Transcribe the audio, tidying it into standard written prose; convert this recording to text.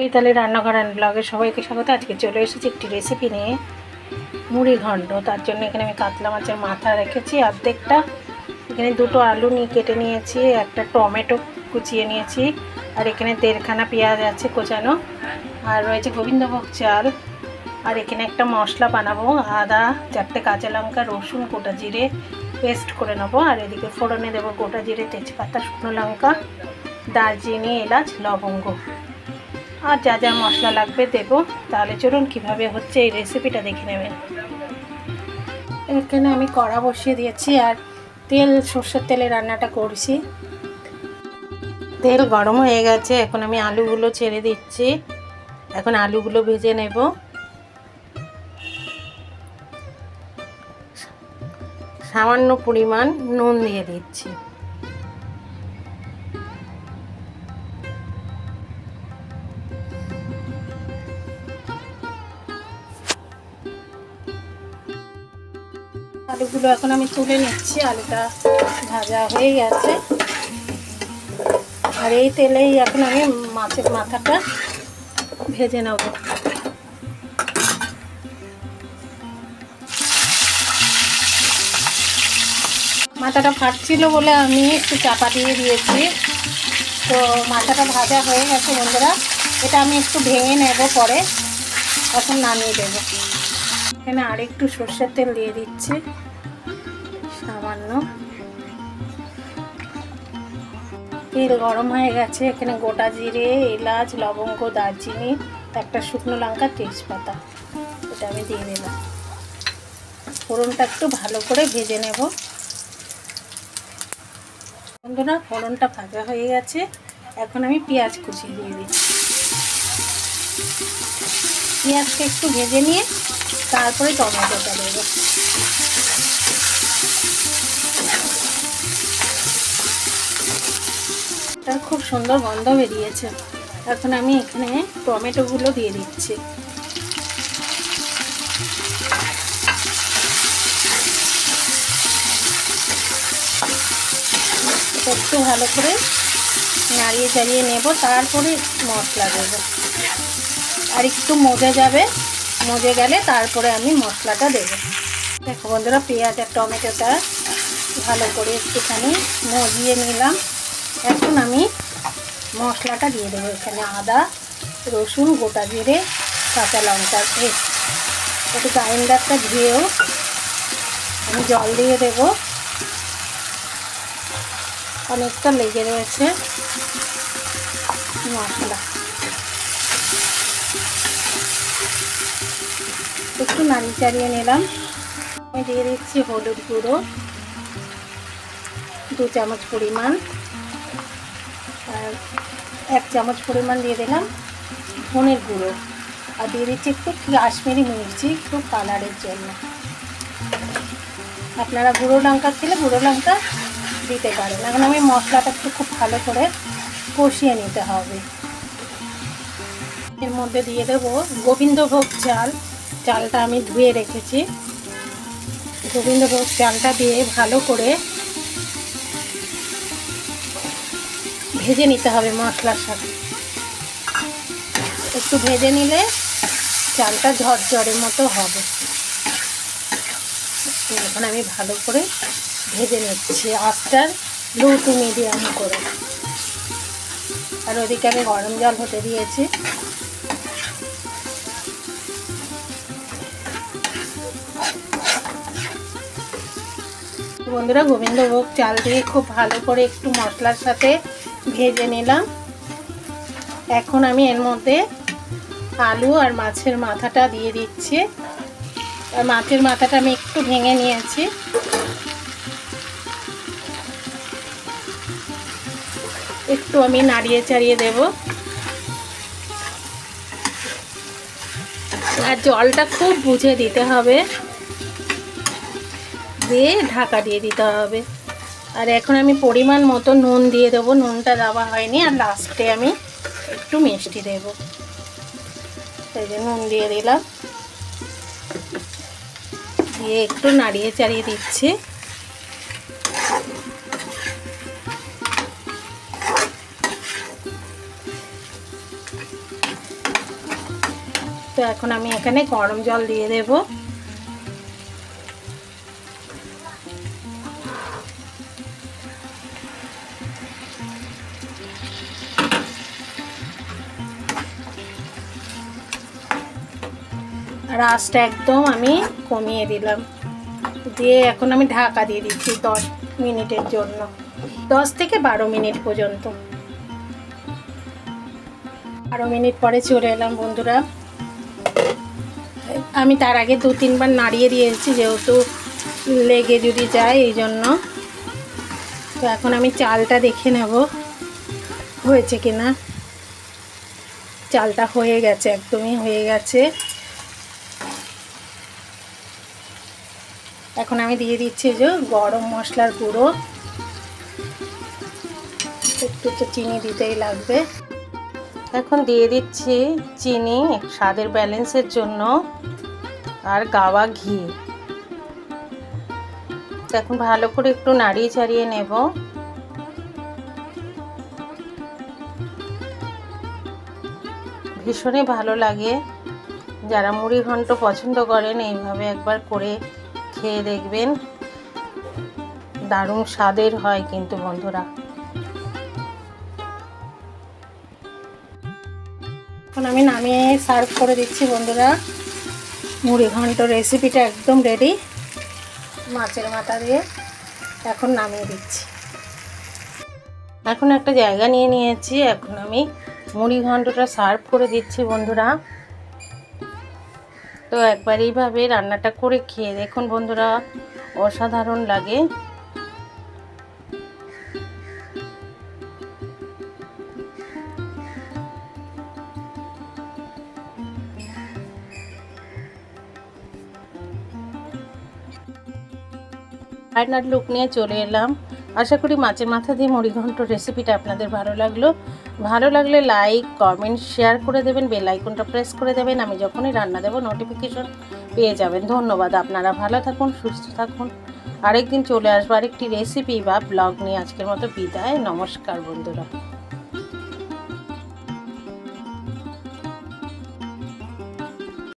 এই তাহলে রান্নাঘর অ্যান্ড ব্লগে সবাইকে স্বাগত। আজকে চলে এসেছি একটি রেসিপি নিয়ে, মুড়ি ঘন্ট। তার জন্য এখানে আমি কাতলা মাছের মাথা রেখেছি অর্ধেকটা, এখানে দুটো আলু কেটে নিয়েছি, একটা টমেটো কুচিয়ে নিয়েছি, আর এখানে 1.5খানা পেঁয়াজ আছে কোচানো, আর রয়েছে গোবিন্দভোগ চাল, আর এখানে একটা মশলা বানাবো, আদা, 4টে কাঁচা লঙ্কা, রসুন, গোটা জিরে পেস্ট করে নেবো, আর এদিকে ফোড়নে দেবো গোটা জিরে, তেজপাতা, শুকনো লঙ্কা, দারচিনি, এলাচ, লবঙ্গ, আর যা যা মশলা লাগবে দেবো। তাহলে চলুন কীভাবে হচ্ছে এই রেসিপিটা দেখে নেবেন। এখানে আমি কড়া বসিয়ে দিয়েছি আর সর্ষের তেলে রান্নাটা করছি। তেল গরম হয়ে গেছে, এখন আমি আলুগুলো ছেড়ে দিচ্ছি। এখন আলুগুলো ভেজে নেব। সামান্য পরিমাণ নুন দিয়ে দিচ্ছি। আলুগুলো এখন আমি তুলে নিচ্ছি, আলুটা ভাজা হয়ে গেছে। আর এই তেলেই এখন আমি মাছের মাথাটা ভেজে নেব। মাথাটা ফাটছিল বলে আমি একটু চাপা দিয়ে দিয়েছি। তো মাথাটা ভাজা হয়ে গেছে বন্ধুরা, এটা আমি একটু ভেঙে নেব, পরে এখন নামিয়ে দেব। এখানে আর একটু সর্ষের তেল দিয়ে দিচ্ছি সামান্য। তেল গরম হয়ে গেছে, এখানে গোটা জিরে, এলাচ, লবঙ্গ, দারচিনি, একটা শুকনো লঙ্কা, তেজপাতা, এটা আমি দিয়ে দিলাম। ফোড়নটা একটু ভালো করে ভেজে নেব বন্ধুরা। ফোড়নটা ভাজা হয়ে গেছে, এখন আমি পেঁয়াজ কুচি দিয়ে দিচ্ছি। পেঁয়াজটা একটু ভেজে নিয়ে তারপরে টমেটোটা দেবো। খুব সুন্দর গন্ধ বেরিয়েছে। এখন আমি এখানে টমেটোগুলো দিয়ে দিচ্ছি। একটু ভালো করে নাড়িয়ে চাড়িয়ে নেব, তারপরে মশলা দেব। আর একটু মজে যাবে, মজে গেলে তারপরে আমি মশলাটা দেব। দেখো বন্ধুরা, পেঁয়াজ আর টমেটোটা ভালো করে একটুখানি মজিয়ে নিলাম। এখন আমি মশলাটা দিয়ে দেবো। এখানে আদা, রসুন, গোটা জিরে, কাঁচা লঙ্কার পেস্ট, একটু গ্রাইন্ডারটা ধুয়েও আমি জল দিয়ে দেবো। অনেকটা লেগে রয়েছে মশলা। একটু নাড়িয়ে চাড়িয়ে নিলাম। আমি দিয়ে দিচ্ছি হলুদ গুঁড়ো 2 চামচ পরিমাণ, আর 1 চামচ পরিমাণ দিয়ে দিলাম ধনের গুঁড়ো, আর দিয়ে দিচ্ছি একটু কাশ্মীরি মির্চি, একটু কালারের জন্য। আপনারা গুঁড়ো লঙ্কা খেলে গুঁড়ো লঙ্কা দিতে পারেন। এখন আমি মশলাটা একটু খুব ভালো করে কষিয়ে নিতে হবে। এর মধ্যে দিয়ে দেবো গোবিন্দভোগ চাল। চালটা আমি ধুয়ে রেখেছি। গোবিন্দভোগ চালটা দিয়ে ভালো করে ভেজে নিতে হবে মশলার সাথে। একটু ভেজে নিলে চালটা ঝরঝরে মতো হবে। এখন আমি ভালো করে ভেজে নিচ্ছি, আঁচটা লো টু মিডিয়াম করে। আর ওদিকে আমি গরম জল হতে দিয়েছি। বন্ধুরা, গোবিন্দভোগ চাল দিয়ে খুব ভালো করে একটু মশলার সাথে ভেজে নিলাম। এখন আমি এর মধ্যে আলু আর মাছের মাথাটা দিয়ে দিচ্ছি। আর মাছের মাথাটা আমি একটু ভেঙে নিয়েছি। একটু আমি নাড়িয়ে চাড়িয়ে দেব। আর জলটা খুব বুঝে দিতে হবে, দিয়ে ঢাকা দিয়ে দিতে হবে। আর এখন আমি পরিমাণ মতো নুন দিয়ে দেবো, নুনটা দেওয়া হয়নি। আর লাস্টে আমি একটু মিষ্টি দেব, সেই যে নুন দিয়ে দিলাম, দিয়ে একটু নাড়িয়ে চাড়িয়ে দিচ্ছি। তো এখন আমি এখানে গরম জল দিয়ে দেব। আর আঁচটা একদম আমি কমিয়ে দিলাম, দিয়ে এখন আমি ঢাকা দিয়ে দিচ্ছি 10 মিনিটের জন্য, 10 থেকে 12 মিনিট পর্যন্ত। 12 মিনিট পরে চলে এলাম বন্ধুরা। আমি তার আগে 2-3 বার নাড়িয়ে দিয়েছি, যেহেতু লেগে যদি যায় এই জন্য। তো এখন আমি চালটা দেখে নেব হয়েছে কিনা। চালটা হয়ে গেছে, একদমই হয়ে গেছে। এখন আমি দিয়ে দিচ্ছি যে গরম মশলার গুঁড়ো, একটু তো চিনি দিতেই লাগবে। এখন দিয়ে দিচ্ছি চিনি স্বাদের ব্যালেন্সের জন্য, আর গাওয়া ঘি। এখন ভালো করে একটু নাড়িয়ে চাড়িয়ে নেব। ভীষণই ভালো লাগে, যারা মুড়ি ঘন্ট পছন্দ করেন এইভাবে একবার করে খেয়ে দেখবেন, দারুণ স্বাদের হয় কিন্তু বন্ধুরা। এখন আমি নামিয়ে সার্ভ করে দিচ্ছি বন্ধুরা। মুড়ি ঘন্ট রেসিপিটা একদম রেডি, মাছের মাথা দিয়ে। এখন নামিয়ে দিচ্ছি। এখন একটা জায়গা নিয়ে নিয়েছি, এখন আমি মুড়ি ঘন্টটা সার্ভ করে দিচ্ছি বন্ধুরা। তো একবার এইভাবে রান্নাটা করে খেয়ে দেখুন বন্ধুরা, অসাধারণ লাগে। ফাইনাল লুক নিয়ে চলে এলাম। আশা করি মাছের মাথা দিয়ে মুড়ি ঘন্ট রেসিপিটা আপনাদের ভালো লাগলো। ভালো লাগলে লাইক, কমেন্ট, শেয়ার করে দেবেন, বেল আইকনটা প্রেস করে দেবেন। আমি যখনই রান্না দেব নোটিফিকেশন পেয়ে যাবেন। ধন্যবাদ। আপনারা ভালো থাকুন, সুস্থ থাকুন। আরেকদিন চলে আসবো আরেকটি রেসিপি বা ব্লগ নিয়ে। আজকের মতো বিদায়, নমস্কার বন্ধুরা।